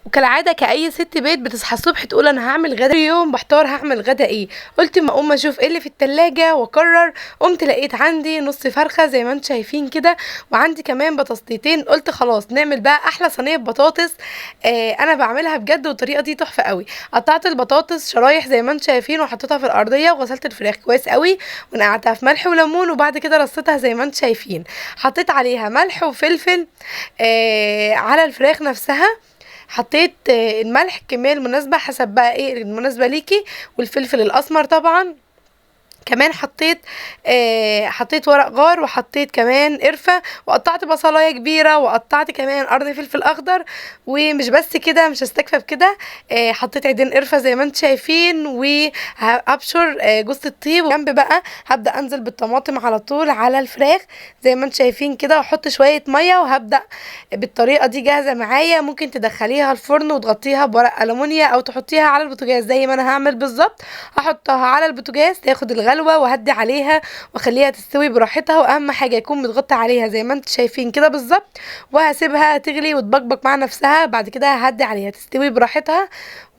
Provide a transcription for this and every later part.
وكالعاده كأي ست بيت بتصحى الصبح تقول انا هعمل غدا اليوم، بحتار هعمل غدا ايه. قلت ما اقوم اشوف ايه اللي في التلاجة واقرر. قمت لقيت عندي نص فرخه زي ما انتم شايفين كده، وعندي كمان بطاطستين. قلت خلاص نعمل بقى احلى صينيه بطاطس. انا بعملها بجد والطريقه دي تحفه قوي. قطعت البطاطس شرايح زي ما انتم شايفين وحطيتها في الارضيه، وغسلت الفراخ كويس قوي ونقعتها في ملح وليمون، وبعد كده رصيتها زي ما انتم شايفين. حطيت عليها ملح وفلفل على الفراخ نفسها. حطيت الملح الكميه المناسبه حسب بقى ايه المناسبه ليكي، والفلفل الاسمر طبعا. كمان حطيت ورق غار، وحطيت كمان قرفة، وقطعت بصلاية كبيرة، وقطعت كمان قرن فلفل اخضر. ومش بس كده، مش هستكفى بكده. حطيت عيدين قرفة زي ما انتم شايفين، وهبشر جوز الطيب. وجنب بقى هبدأ انزل بالطماطم على طول على الفراخ زي ما انتم شايفين كده، واحط شوية مية، وهبدأ بالطريقة دي جاهزة معايا. ممكن تدخليها الفرن وتغطيها بورق ألمونيا او تحطيها على البوتاجاز زي ما انا هعمل بالظبط. هحطها على البوتاجاز تاخد الغلوة، وهدي عليها واخليها تستوي براحتها، واهم حاجة يكون متغطى عليها زي ما انتم شايفين كده بالظبط. وهسيبها تغلي وتبقبق مع نفسها. بعد كده هدي عليها تستوي براحتها.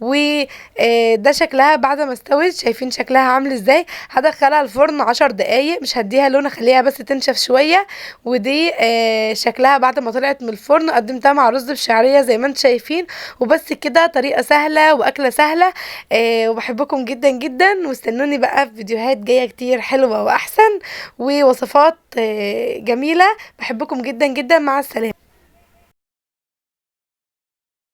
وده شكلها بعد ما استوت. شايفين شكلها عامل ازاي؟ هدخلها الفرن 10 دقايق، مش هديها لون، اخليها بس تنشف شوية. ودي شكلها بعد ما طلعت من الفرن. قدمتها مع رز بشعرية زي ما انتم شايفين. وبس كده، طريقة سهلة واكلة سهلة. وبحبكم جدا جدا، واستنوني بقى في فيديوهات جاية كتير حلوة واحسن، ووصفات جميلة. بحبكم جدا جدا، مع السلامة.